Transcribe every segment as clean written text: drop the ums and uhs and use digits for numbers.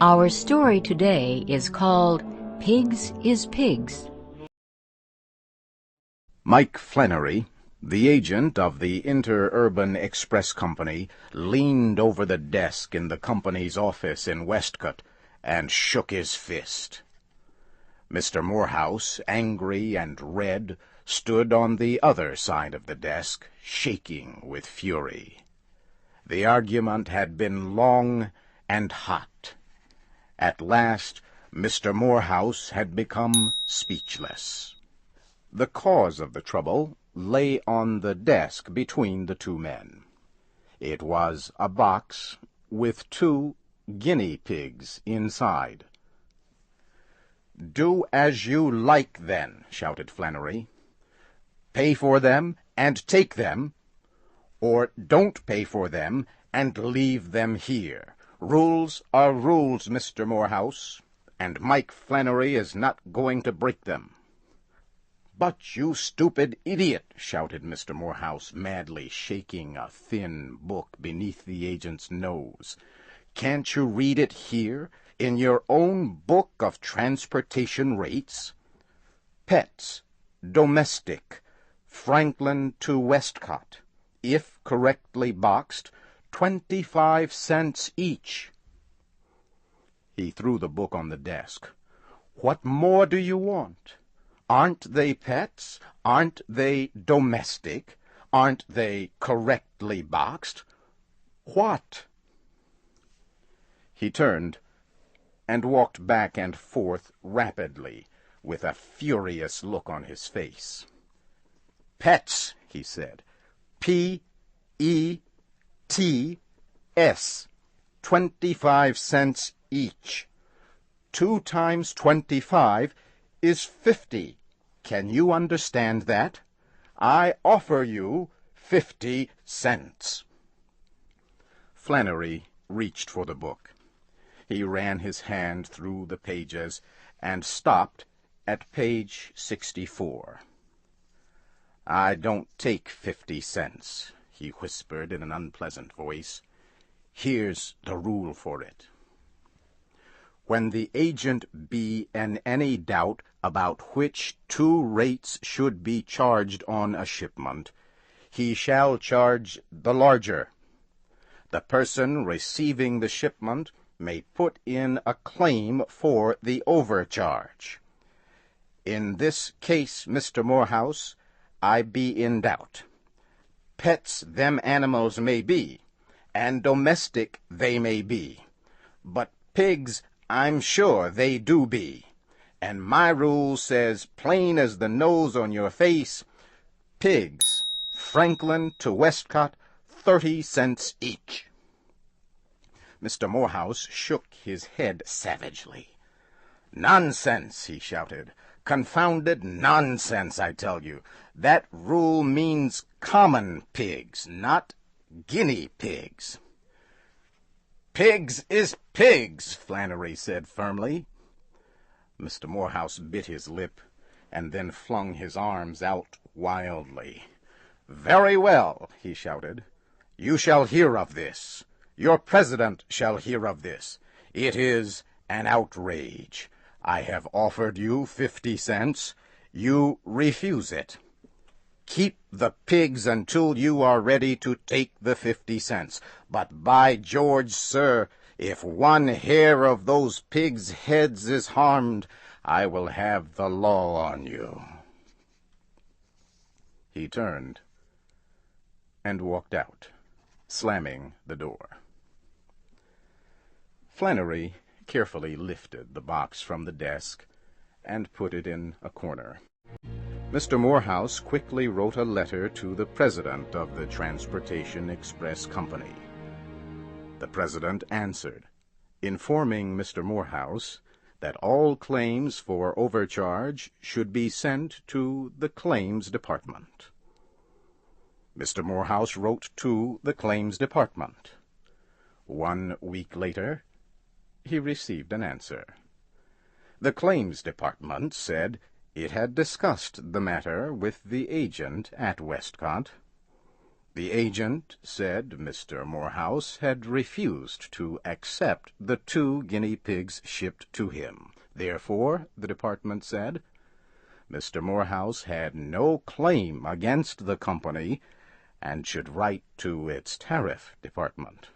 Our story today is called Pigs is Pigs. Mike Flannery, the agent of the Interurban Express Company, leaned over the desk in the company's office in Westcott and shook his fist. Mr. Morehouse, angry and red, stood on the other side of the desk, shaking with fury. The argument had been long and hot. At last, Mr. Morehouse had become speechless. The cause of the trouble lay on the desk between the two men. It was a box with 2 guinea pigs inside. "Do as you like, then," shouted Flannery. "Pay for them and take them, or don't pay for them and leave them here. Rules are rules, Mr. Morehouse, and Mike Flannery is not going to break them." "But, you stupid idiot," shouted Mr. Morehouse, madly shaking a thin book beneath the agent's nose. "Can't you read it here, in your own book of transportation rates? Pets, domestic, Franklin to Westcott, if correctly boxed, 25 cents each." He threw the book on the desk. "What more do you want? Aren't they pets? Aren't they domestic? Aren't they correctly boxed? What?" He turned and walked back and forth rapidly, with a furious look on his face. "Pets," he said. P-E-T-S. 25 cents each. 2 times 25 is 50. Can you understand that? I offer you 50 cents. Flannery reached for the book. He ran his hand through the pages and stopped at page 64. "I don't take 50 cents, he whispered in an unpleasant voice. "Here's the rule for it. When the agent be in any doubt about which 2 rates should be charged on a shipment, he shall charge the larger. The person receiving the shipment may put in a claim for the overcharge. In this case, Mr. Morehouse, I be in doubt. Pets them animals may be, and domestic they may be, but pigs I'm sure they do be, and my rule says, plain as the nose on your face, pigs, Franklin to Westcott, 30 cents each." Mr. Morehouse shook his head savagely. "Nonsense!" he shouted. "Confounded nonsense, I tell you. That rule means common pigs, not guinea pigs." "Pigs is pigs," Flannery said firmly. Mr. Morehouse bit his lip, and then flung his arms out wildly. "Very well," he shouted. "You shall hear of this. Your president shall hear of this. It is an outrage. I have offered you 50 cents. You refuse it. Keep the pigs until you are ready to take the 50 cents. But by George, sir, if one hair of those pigs' heads is harmed, I will have the law on you." He turned and walked out, slamming the door. Flannery carefully lifted the box from the desk and put it in a corner. Mr. Morehouse quickly wrote a letter to the president of the Transportation Express Company. The president answered, informing Mr. Morehouse that all claims for overcharge should be sent to the Claims Department. Mr. Morehouse wrote to the Claims Department. 1 week later, he received an answer. The Claims Department said it had discussed the matter with the agent at Westcott. The agent said Mr. Morehouse had refused to accept the 2 guinea pigs shipped to him. Therefore, the department said, Mr. Morehouse had no claim against the company and should write to its tariff department.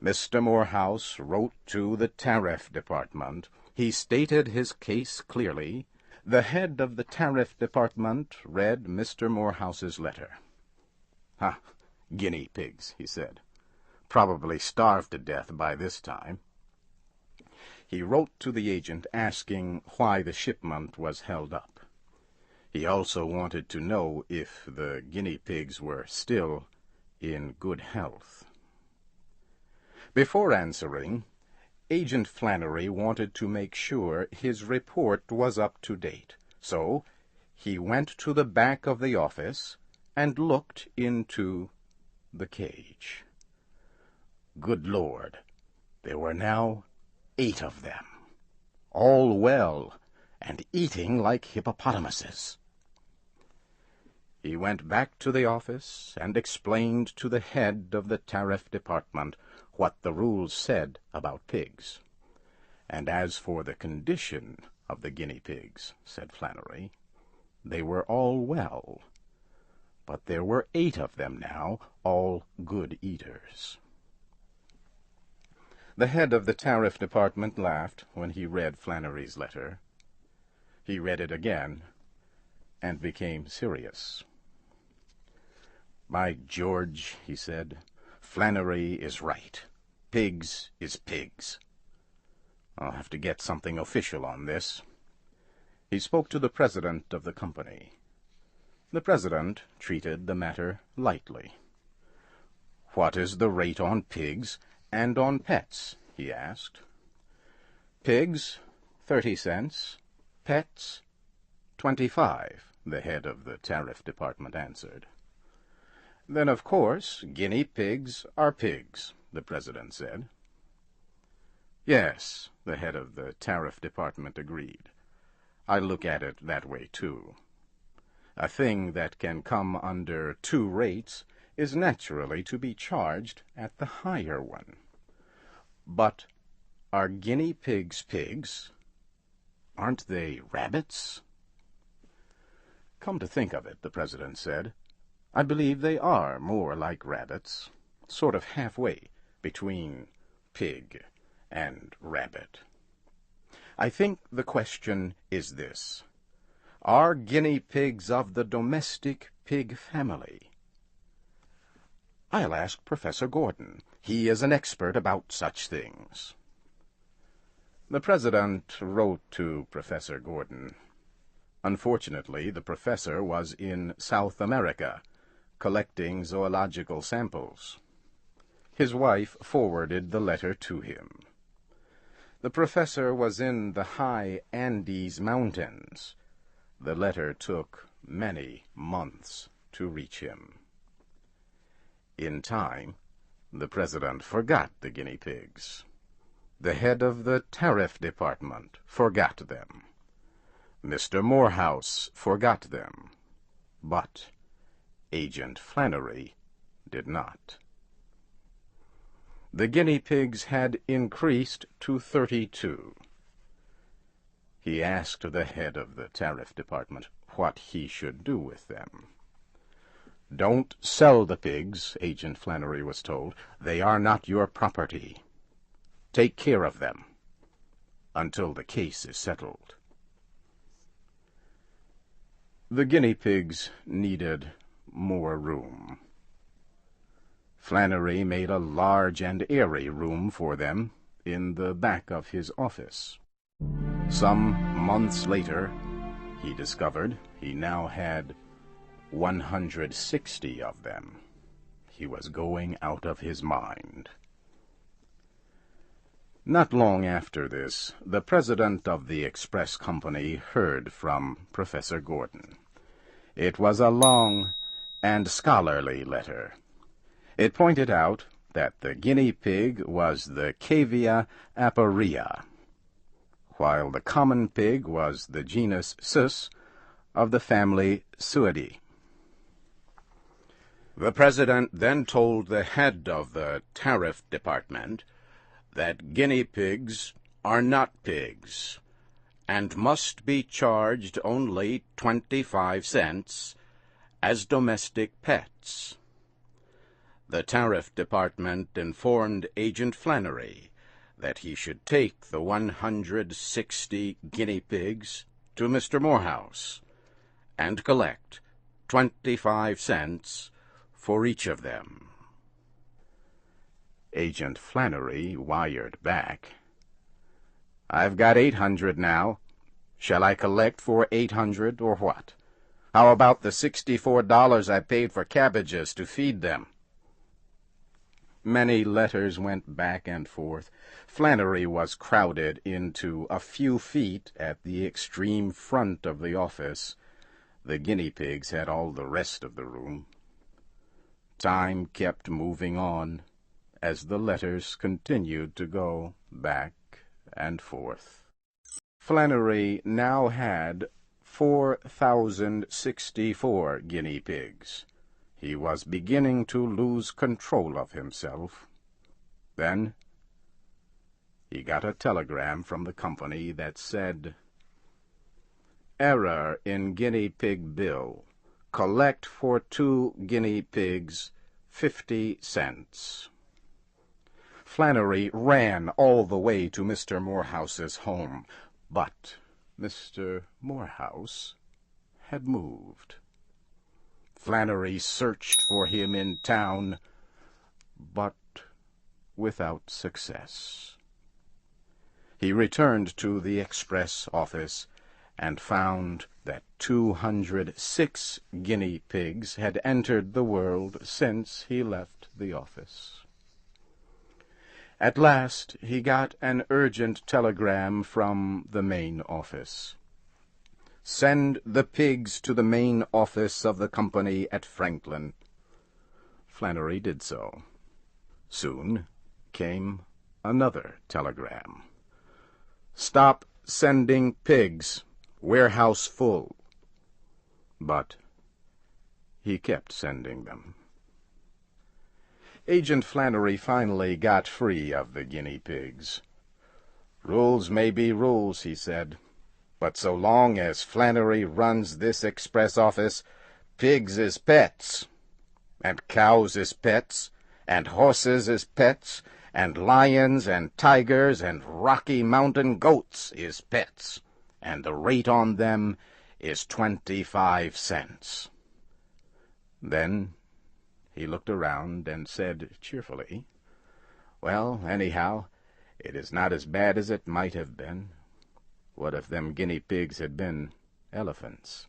Mr. Morehouse wrote to the tariff department. He stated his case clearly. The head of the tariff department read Mr. Morehouse's letter. "Ha, guinea pigs," he said. "Probably starved to death by this time." He wrote to the agent asking why the shipment was held up. He also wanted to know if the guinea pigs were still in good health. Before answering, Agent Flannery wanted to make sure his report was up to date, so he went to the back of the office and looked into the cage. Good Lord, there were now 8 of them, all well and eating like hippopotamuses. He went back to the office and explained to the head of the tariff department what the rules said about pigs. And as for the condition of the guinea pigs, said Flannery, they were all well. But there were 8 of them now, all good eaters. The head of the tariff department laughed when he read Flannery's letter. He read it again and became serious. "By George," he said, "Flannery is right. Pigs is pigs. I'll have to get something official on this." He spoke to the president of the company. The president treated the matter lightly. "What is the rate on pigs and on pets?" he asked. "Pigs, 30 cents. Pets, 25, the head of the tariff department answered. "Then, of course, guinea pigs are pigs," the president said. "Yes," the head of the tariff department agreed. "I look at it that way, too. A thing that can come under 2 rates is naturally to be charged at the higher one. But are guinea pigs pigs? Aren't they rabbits?" "Come to think of it," the president said, "I believe they are more like rabbits, sort of halfway between pig and rabbit. I think the question is this: are guinea pigs of the domestic pig family? I'll ask Professor Gordon. He is an expert about such things." The president wrote to Professor Gordon. Unfortunately, the professor was in South America, collecting zoological samples. His wife forwarded the letter to him. The professor was in the high Andes Mountains. The letter took many months to reach him. In time, the president forgot the guinea pigs. The head of the tariff department forgot them. Mr. Morehouse forgot them. But Agent Flannery did not. The guinea pigs had increased to 32. He asked the head of the tariff department what he should do with them. "Don't sell the pigs," Agent Flannery was told. "They are not your property. Take care of them until the case is settled." The guinea pigs needed more room. Flannery made a large and airy room for them in the back of his office. Some months later, he discovered he now had 160 of them. He was going out of his mind. Not long after this, the president of the Express Company heard from Professor Gordon. It was a long and scholarly letter. It pointed out that the guinea pig was the Cavia aparia, while the common pig was the genus Sus of the family Suidae. The President then told the head of the Tariff Department that guinea pigs are not pigs, and must be charged only 25 cents as domestic pets. The Tariff Department informed Agent Flannery that he should take the 160 guinea pigs to Mr. Morehouse and collect 25 cents for each of them. Agent Flannery wired back, "I've got 800 now. Shall I collect for 800 or what? How about the $64 I paid for cabbages to feed them?" Many letters went back and forth. Flannery was crowded into a few feet at the extreme front of the office. The guinea pigs had all the rest of the room. Time kept moving on as the letters continued to go back and forth. Flannery now had 4,064 guinea pigs. He was beginning to lose control of himself. Then he got a telegram from the company that said, "Error in guinea pig bill. Collect for 2 guinea pigs 50 cents. Flannery ran all the way to Mr. Morehouse's home, but Mr. Morehouse had moved. Flannery searched for him in town, but without success. He returned to the express office and found that 206 guinea pigs had entered the world since he left the office. At last he got an urgent telegram from the main office. "Send the pigs to the main office of the company at Franklin." Flannery did so. Soon came another telegram. "Stop sending pigs. Warehouse full." But he kept sending them. Agent Flannery finally got free of the guinea pigs. "Rules may be rules," he said, "but so long as Flannery runs this express office, pigs is pets, and cows is pets, and horses is pets, and lions and tigers and Rocky Mountain goats is pets, and the rate on them is 25 cents. Then he looked around and said cheerfully, "Well, anyhow, it is not as bad as it might have been. What if them guinea pigs had been elephants?"